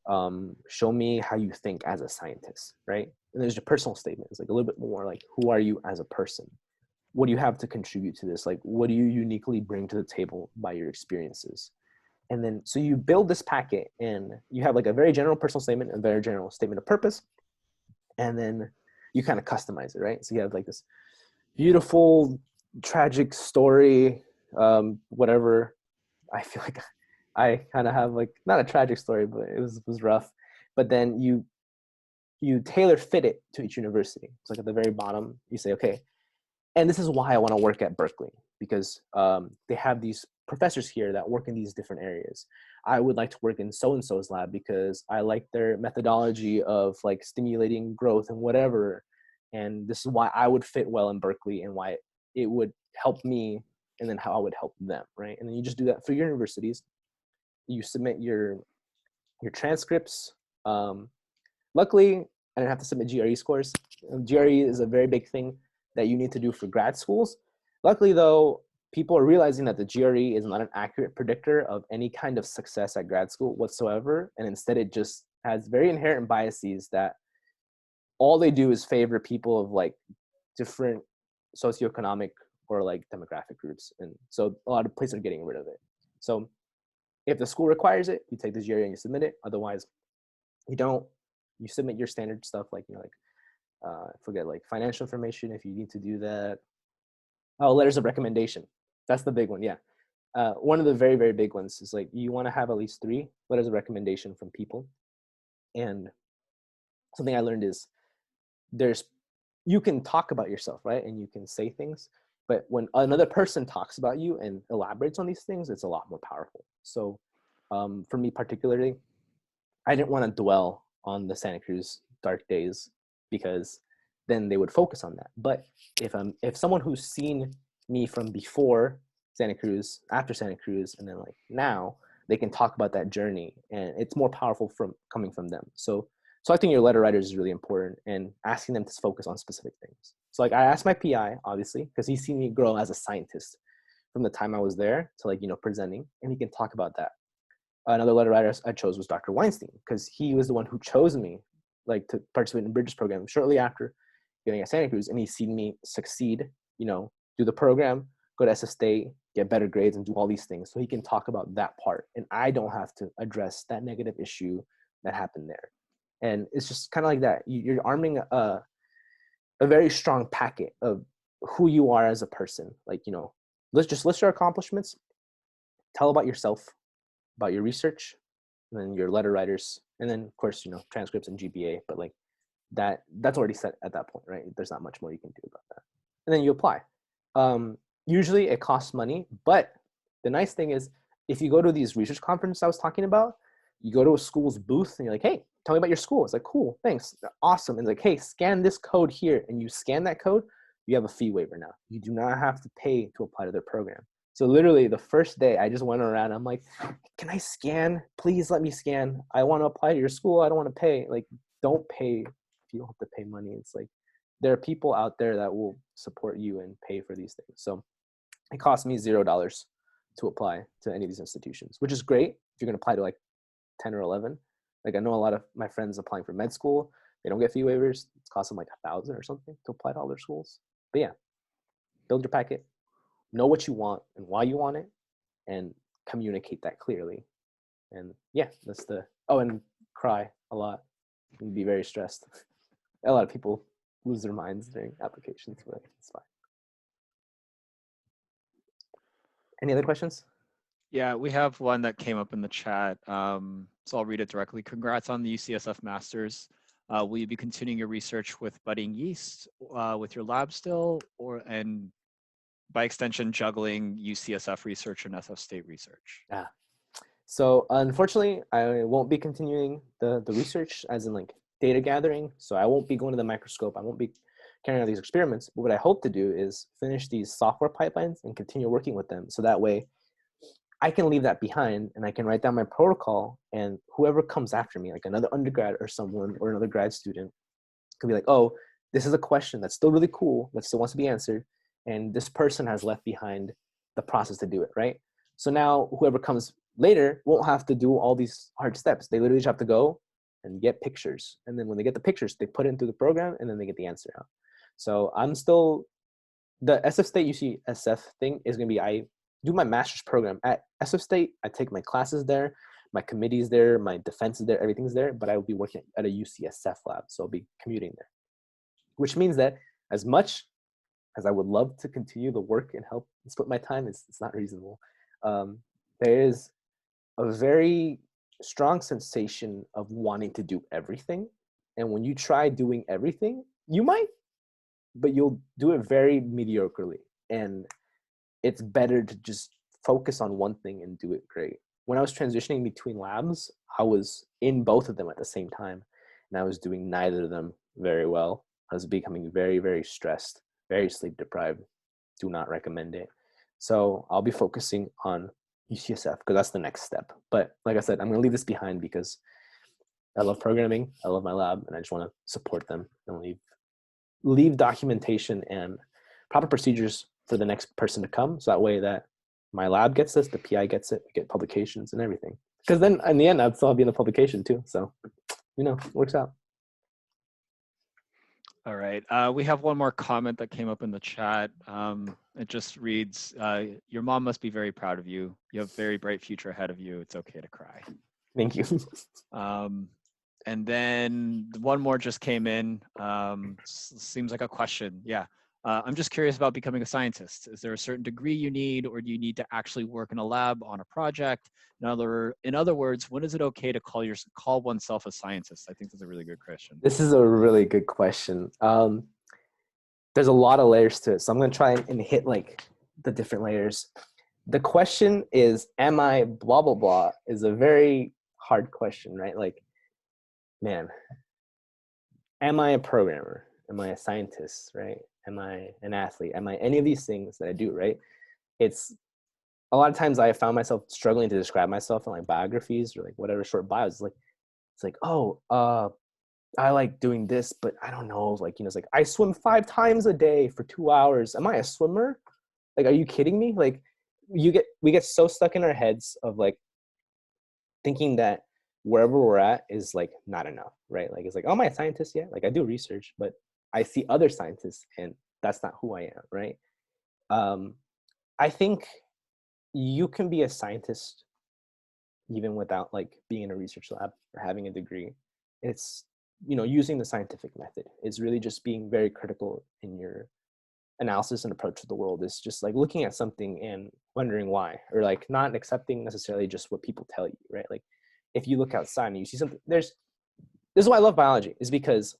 Show me how you think as a scientist, right? And there's your personal statement. It's like a little bit more like, who are you as a person? What do you have to contribute to this? Like, what do you uniquely bring to the table by your experiences? And then, so you build this packet, and you have like a very general personal statement, a very general statement of purpose. And then you kind of customize it, right? So you have like this beautiful, tragic story, whatever. I feel like I kind of have like, not a tragic story, but it was rough. But then you tailor fit it to each university. It's like at the very bottom, you say, okay, and this is why I want to work at Berkeley, because they have these professors here that work in these different areas. I would like to work in so-and-so's lab because I like their methodology of like stimulating growth and whatever. And this is why I would fit well in Berkeley and why it would help me, and then how I would help them, right? And then you just do that for your universities. You submit your transcripts. Luckily, I didn't have to submit GRE scores. GRE is a very big thing that you need to do for grad schools. Luckily, though, people are realizing that the GRE is not an accurate predictor of any kind of success at grad school whatsoever. And instead, it just has very inherent biases that all they do is favor people of like different socioeconomic or like demographic groups. And so a lot of places are getting rid of it. So if the school requires it, you take the GRE and you submit it. Otherwise, you don't. You submit your standard stuff like, forget like financial information if you need to do that. Oh, letters of recommendation. That's the big one. Yeah. One of the very, very big ones is like, you want to have at least 3 letters of recommendation from people. And something I learned is you can talk about yourself, right? And you can say things, but when another person talks about you and elaborates on these things, it's a lot more powerful. So for me particularly, I didn't want to dwell on the Santa Cruz dark days, because then they would focus on that. But if someone who's seen me from before Santa Cruz, after Santa Cruz, and then like now, they can talk about that journey, and it's more powerful from coming from them. So selecting your letter writers is really important, and asking them to focus on specific things. So like I asked my PI, obviously, because he's seen me grow as a scientist from the time I was there to like, presenting, and he can talk about that. Another letter writer I chose was Dr. Weinstein, because he was the one who chose me like to participate in Bridges program shortly after getting at Santa Cruz, and he's seen me succeed, do the program, go to SF State, get better grades, and do all these things. So he can talk about that part, and I don't have to address that negative issue that happened there. And it's just kind of like that. You're arming a very strong packet of who you are as a person. Like, let's just list your accomplishments, tell about yourself, about your research, and then your letter writers, and then of course, transcripts and GPA, but like that's already set at that point, right? There's not much more you can do about that. And then you apply. Usually it costs money, but the nice thing is if you go to these research conferences I was talking about, you go to a school's booth and you're like, hey, tell me about your school. It's like, cool, thanks, awesome. And it's like, hey, scan this code here, and you scan that code, you have a fee waiver now. You do not have to pay to apply to their program. So literally the first day I just went around, I'm like, can I scan? Please let me scan. I want to apply to your school. I don't want to pay. Like, don't pay if you don't have to pay money. It's like, there are people out there that will support you and pay for these things. So it cost me $0 to apply to any of these institutions, which is great if you're going to apply to like 10 or 11. Like I know a lot of my friends applying for med school, they don't get fee waivers. It's cost them like $1,000 or something to apply to all their schools. But yeah, build your packet, know what you want and why you want it, and communicate that clearly. And yeah, that's and cry a lot and be very stressed. A lot of people lose their minds during applications, but it's fine. Any other questions? Yeah, we have one that came up in the chat. So I'll read it directly. Congrats on the UCSF Masters. Will you be continuing your research with budding yeast with your lab still, and by extension, juggling UCSF research and SF State research? So unfortunately, I won't be continuing the research as in like data gathering. So I won't be going to the microscope. I won't be carrying out these experiments. But what I hope to do is finish these software pipelines and continue working with them. So that way I can leave that behind and I can write down my protocol, and whoever comes after me, like another undergrad or someone or another grad student, could be like, oh, this is a question that's still really cool, that still wants to be answered. And this person has left behind the process to do it, right? So now whoever comes later won't have to do all these hard steps. They literally just have to go and get pictures. And then when they get the pictures, they put it into the program and then they get the answer out. So I'm still, the SF State UCSF thing is going to be, I do my master's program at SF State. I take my classes there, my committee's there, my defense is there, everything's there, but I will be working at a UCSF lab. So I'll be commuting there, which means that as much as I would love to continue the work and help split my time, it's not reasonable. There is a very strong sensation of wanting to do everything. And when you try doing everything, you might, but you'll do it very mediocrely. And it's better to just focus on one thing and do it great. When I was transitioning between labs, I was in both of them at the same time, and I was doing neither of them very well. I was becoming very, very stressed, very sleep deprived. Do not recommend it. So I'll be focusing on UCSF because that's the next step. But like I said, I'm going to leave this behind because I love programming, I love my lab, and I just want to support them and leave documentation and proper procedures for the next person to come. So that way that my lab gets this, the PI gets it, we get publications and everything. Because then in the end, I'd still be in the publication too. So, it works out. All right. We have one more comment that came up in the chat. It just reads, your mom must be very proud of you. You have a very bright future ahead of you. It's okay to cry. Thank you. And then one more just came in. Seems like a question. Yeah. I'm just curious about becoming a scientist. Is there a certain degree you need, or do you need to actually work in a lab on a project? In other words, when is it okay to call oneself a scientist? I think that's a really good question. This is a really good question. There's a lot of layers to it, so I'm going to try and hit like the different layers. The question is, am I blah, blah, blah, is a very hard question, right? Like, man, am I a programmer? Am I a scientist, right? Am I an athlete? Am I any of these things that I do, right? It's a lot of times I found myself struggling to describe myself in like biographies or like whatever short bios. It's like, I like doing this, but I don't know. Like, it's like I swim 5 times a day for 2 hours. Am I a swimmer? Like, are you kidding me? Like, we get so stuck in our heads of like thinking that wherever we're at is like not enough, right? Like, it's like, oh, am I a scientist yet? Like, I do research, but I see other scientists, and that's not who I am, right? I think you can be a scientist even without like being in a research lab or having a degree. It's, using the scientific method. It's really just being very critical in your analysis and approach to the world. Is just like looking at something and wondering why, or like not accepting necessarily just what people tell you, right? Like if you look outside and you see something, this is why I love biology, is because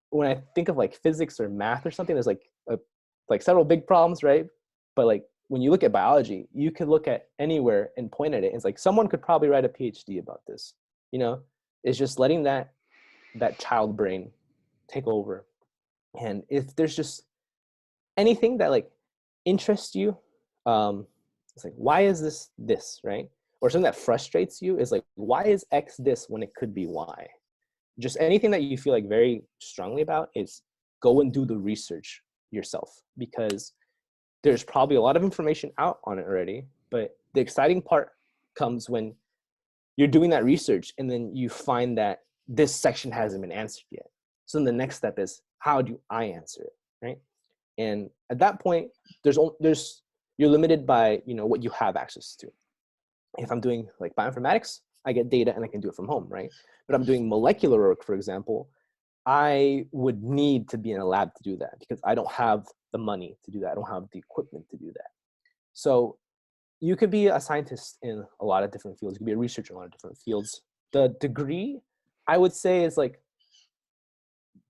when I think of like physics or math or something, there's like several big problems, right? But like when you look at biology, you could look at anywhere and point at it. It's like someone could probably write a PhD about this. It's just letting that child brain take over. And if there's just anything that like interests you, it's like, why is this, right? Or something that frustrates you is like, why is X this when it could be Y? Just anything that you feel like very strongly about is go and do the research yourself, because there's probably a lot of information out on it already. But the exciting part comes when you're doing that research and then you find that this section hasn't been answered yet. So then the next step is, how do I answer it, right? And at that point, you're limited by what you have access to. If I'm doing like bioinformatics, I get data and I can do it from home, right? But I'm doing molecular work, for example, I would need to be in a lab to do that because I don't have the money to do that. I don't have the equipment to do that. So you could be a scientist in a lot of different fields. You could be a researcher in a lot of different fields. The degree, I would say, is like,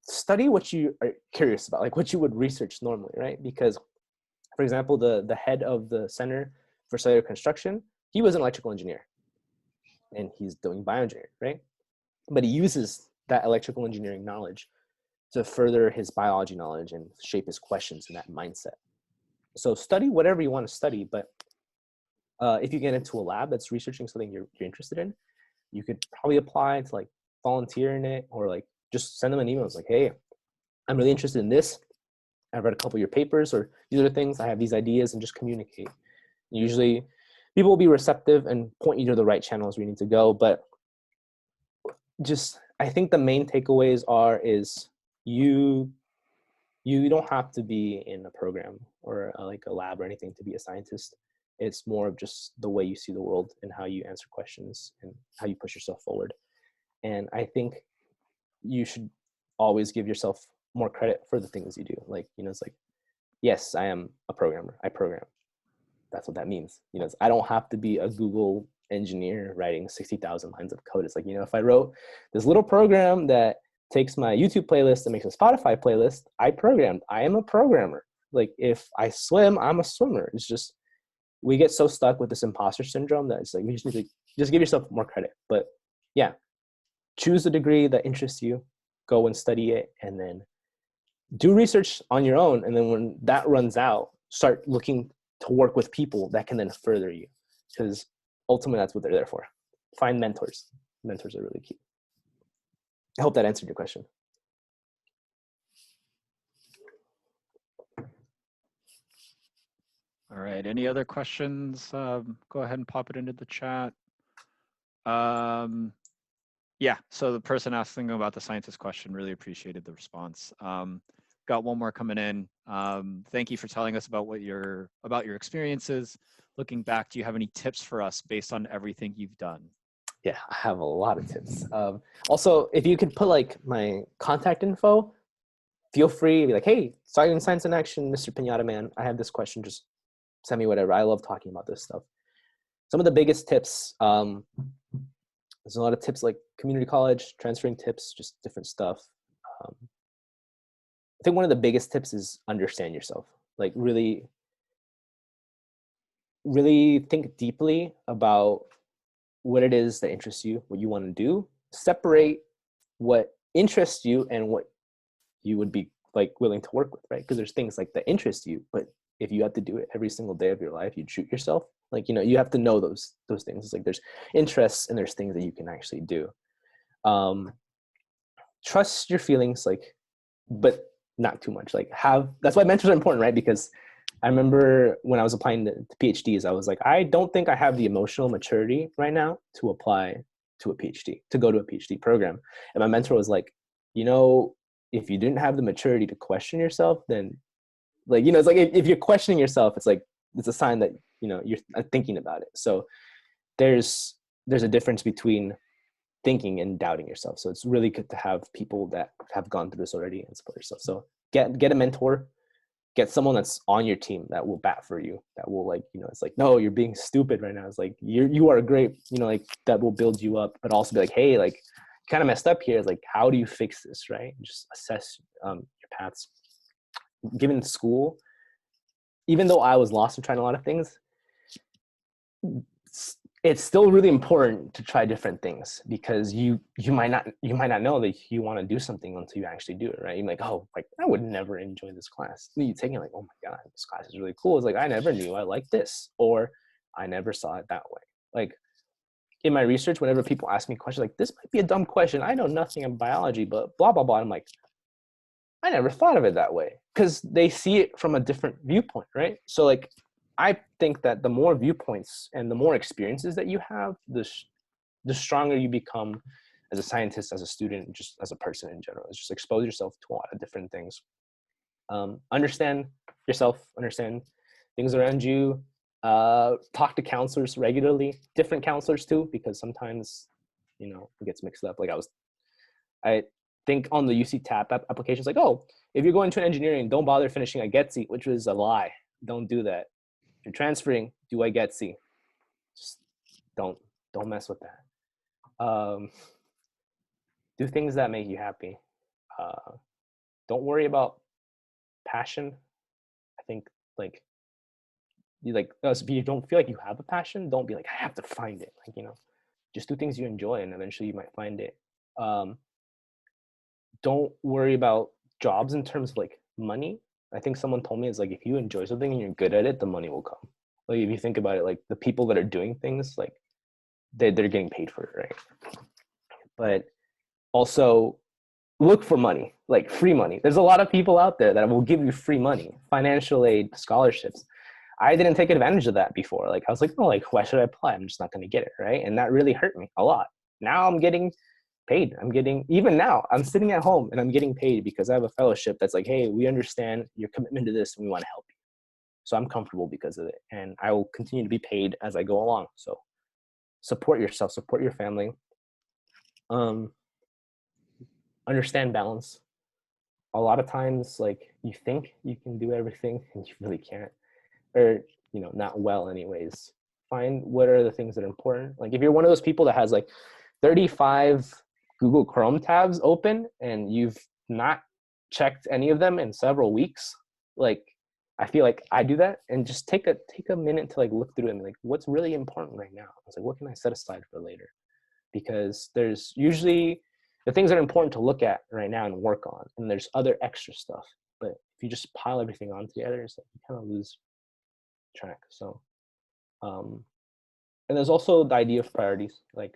study what you are curious about, like what you would research normally, right? Because, for example, the head of the Center for Cellular Construction, he was an electrical engineer, and he's doing bioengineering, right? But he uses that electrical engineering knowledge to further his biology knowledge and shape his questions in that mindset. So study whatever you want to study, but if you get into a lab that's researching something you're interested in, you could probably apply to like volunteer in it, or like just send them an email. It's like, hey, I'm really interested in this. I've read a couple of your papers, or these are the things, I have these ideas, and just communicate. Usually people will be receptive and point you to the right channels where you need to go. But just, I think the main takeaways is you don't have to be in a program or like a lab or anything to be a scientist. It's more of just the way you see the world and how you answer questions and how you push yourself forward. And I think you should always give yourself more credit for the things you do. Like, it's like, yes, I am a programmer. I program. That's what that means. I don't have to be a Google engineer writing 60,000 lines of code. It's like, if I wrote this little program that takes my YouTube playlist and makes a Spotify playlist, I programmed. I am a programmer. Like, if I swim, I'm a swimmer. It's just, we get so stuck with this imposter syndrome that it's like, we just need to just give yourself more credit. But yeah, choose a degree that interests you, go and study it, and then do research on your own. And then when that runs out, start looking to work with people that can then further you, because ultimately that's what they're there for. Find mentors. Mentors are really key. I hope that answered your question. All right, any other questions? Go ahead and pop it into the chat. Yeah, so the person asking about the scientist question, really appreciated the response. Got one more coming in. Thank you for telling us about your experiences. Looking back, do you have any tips for us based on everything you've done? Yeah, I have a lot of tips. Also, if you could put like my contact info, feel free to be like, hey, starting Science in Action, Mr. Pinata Man, I have this question, just send me whatever. I love talking about this stuff. Some of the biggest tips, there's a lot of tips like community college, transferring tips, just different stuff. I think one of the biggest tips is understand yourself. Like really think deeply about what it is that interests you, what you want to do. Separate what interests you and what you would be like willing to work with, right? Because there's things like that interest you, but if you have to do it every single day of your life, you'd shoot yourself. Like, you have to know those things. It's like there's interests and there's things that you can actually do. trust your feelings, like, but not too much. Like that's why mentors are important, right? Because I remember when I was applying to PhDs, I was like, I don't think I have the emotional maturity right now to apply to a PhD, to go to a PhD program. And my mentor was like, if you didn't have the maturity to question yourself, then like, it's like if you're questioning yourself, it's like, it's a sign that, you're thinking about it. So there's a difference between thinking and doubting yourself. So it's really good to have people that have gone through this already and support yourself. So get a mentor, get someone that's on your team that will bat for you, that will like, it's like, no, you're being stupid right now. It's like, you are great, like that will build you up, but also be like, hey, like kind of messed up here. It's like, how do you fix this? Right. Just assess your paths. Given school, even though I was lost in trying a lot of things, it's still really important to try different things, because you might not know that you want to do something until you actually do it, right? You're like, oh, like I would never enjoy this class. And you take it like, oh my god, this class is really cool. It's like, I never knew I liked this, or I never saw it that way. Like in my research, whenever people ask me questions like, this might be a dumb question, I know nothing in biology, but blah blah blah, I'm like, I never thought of it that way, because they see it from a different viewpoint, right? So like, I think that the more viewpoints and the more experiences that you have, the stronger you become as a scientist, as a student, just as a person in general. It's just expose yourself to a lot of different things. Understand yourself, understand things around you. Talk to counselors regularly, different counselors too, because sometimes, it gets mixed up. Like I think on the UC TAP applications, like, oh, if you're going to engineering, don't bother finishing a GETC, which was a lie. Don't do that. If you're transferring, do I GETC? Just don't mess with that. Do things that make you happy. Don't worry about passion. I think like if you don't feel like you have a passion, don't be like, I have to find it. Like, just do things you enjoy, and eventually you might find it. Don't worry about jobs in terms of like money. I think someone told me, it's like, if you enjoy something and you're good at it, the money will come. Like if you think about it, like the people that are doing things, like they're getting paid for it, right? But also look for money, like free money. There's a lot of people out there that will give you free money, financial aid, scholarships. I didn't take advantage of that before. Like I was like, oh, like why should I apply? I'm just not going to get it, right? And that really hurt me a lot. Now I'm getting paid. Even now, I'm sitting at home and I'm getting paid because I have a fellowship that's like, hey, we understand your commitment to this and we want to help you. So I'm comfortable because of it. And I will continue to be paid as I go along. So support yourself, support your family. Understand balance. A lot of times, like you think you can do everything and you really can't, or, not well anyways. Find what are the things that are important. Like if you're one of those people that has like 35 Google Chrome tabs open and you've not checked any of them in several weeks, like I feel like I do that, and just take a minute to like look through them, like what's really important right now. It's like, what can I set aside for later? Because there's usually the things that are important to look at right now and work on, and there's other extra stuff. But if you just pile everything on together, it's like you kind of lose track. So, and there's also the idea of priorities. Like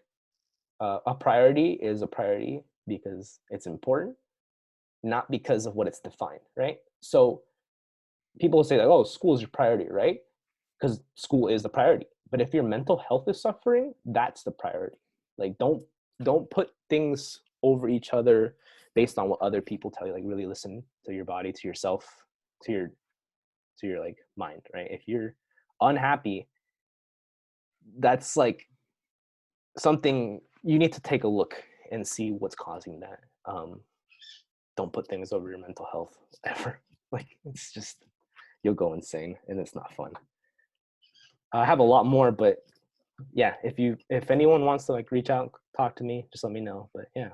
a priority is a priority because it's important, not because of what it's defined, right? So people say like, oh, school is your priority, right? Because school is the priority. But if your mental health is suffering, that's the priority. Like don't put things over each other based on what other people tell you. Like really listen to your body, to yourself, to your like mind, right? If you're unhappy, that's like something you need to take a look and see what's causing that. Don't put things over your mental health ever. Like it's just, you'll go insane and it's not fun. I have a lot more, but yeah, if anyone wants to like reach out, talk to me, just let me know. But yeah.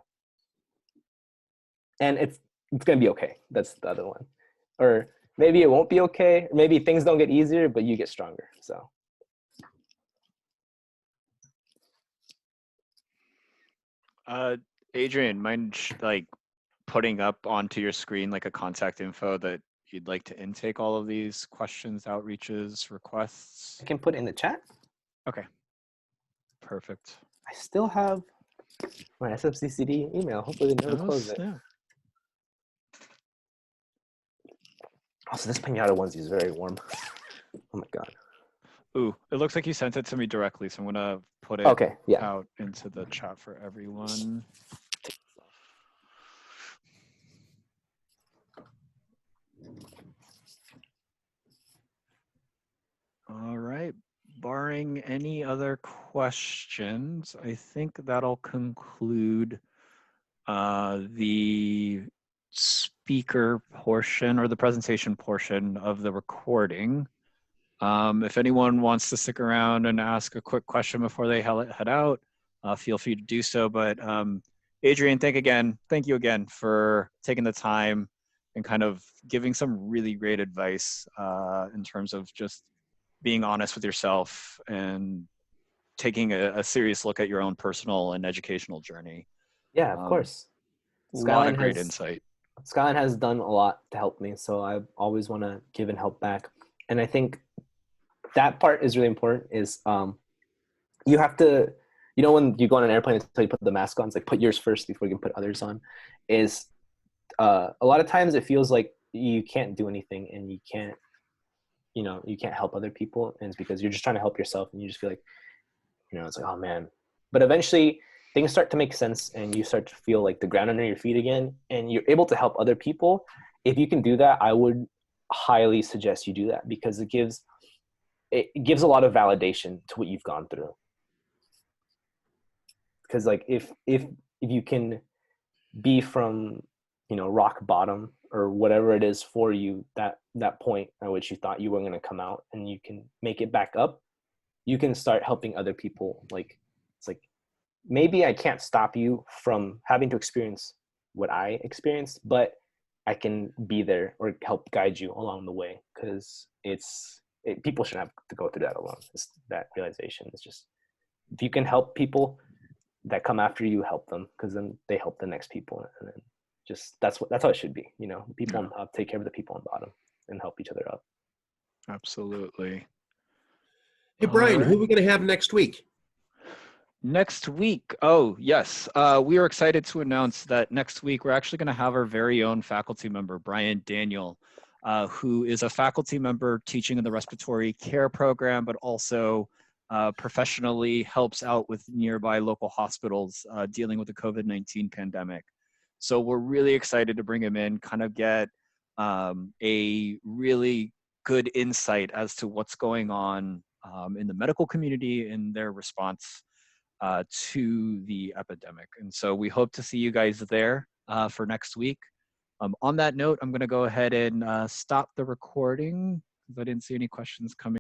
And it's gonna be okay. That's the other one. Or maybe it won't be okay. Or maybe things don't get easier, but you get stronger. So Adrian, mind like putting up onto your screen like a contact info that you'd like to intake all of these questions, outreaches, requests? I can put it in the chat. Okay. Perfect. I still have My SFCCD email. Hopefully they never close it. Yeah. Also, this pinata onesie is very warm. Oh my god. Ooh, it looks like you sent it to me directly, so I'm gonna put it Okay, yeah. out into the chat for everyone. All right. Barring any other questions, I think that'll conclude the speaker portion or the presentation portion of the recording. If anyone wants to stick around and ask a quick question before they head out, feel free to do so. But Adrian, thank you again for taking the time and kind of giving some really great advice in terms of just being honest with yourself and taking a serious look at your own personal and educational journey. Yeah, of course. A lot of great insight. Skyline has done a lot to help me, so I always want to give and help back. And I think that part is really important is you have to, when you go on an airplane until you put the mask on, it's like put yours first before you can put others on, is a lot of times it feels like you can't do anything and you can't help other people, and it's because you're just trying to help yourself and you just feel like, it's like, oh man. But eventually things start to make sense and you start to feel like the ground under your feet again and you're able to help other people. If you can do that, I would highly suggest you do that, because it gives a lot of validation to what you've gone through. Because like if you can be from rock bottom or whatever it is for you, that point at which you thought you were going to come out, and you can make it back up, you can start helping other people. Like it's like, maybe I can't stop you from having to experience what I experienced, but I can be there or help guide you along the way, because people shouldn't have to go through that alone. It's that realization. It's just, if you can help people that come after you, help them, because then they help the next people, and then just that's how it should be. People on top take care of the people on bottom and help each other up. Absolutely. Hey Brian, who are we going to have next week? Next week, oh yes, we are excited to announce that next week we're actually going to have our very own faculty member, Brian Daniel, who is a faculty member teaching in the respiratory care program, but also professionally helps out with nearby local hospitals dealing with the COVID-19 pandemic. So we're really excited to bring him in, kind of get a really good insight as to what's going on in the medical community in their response to the epidemic. And so we hope to see you guys there for next week. On that note, I'm going to go ahead and stop the recording because I didn't see any questions coming.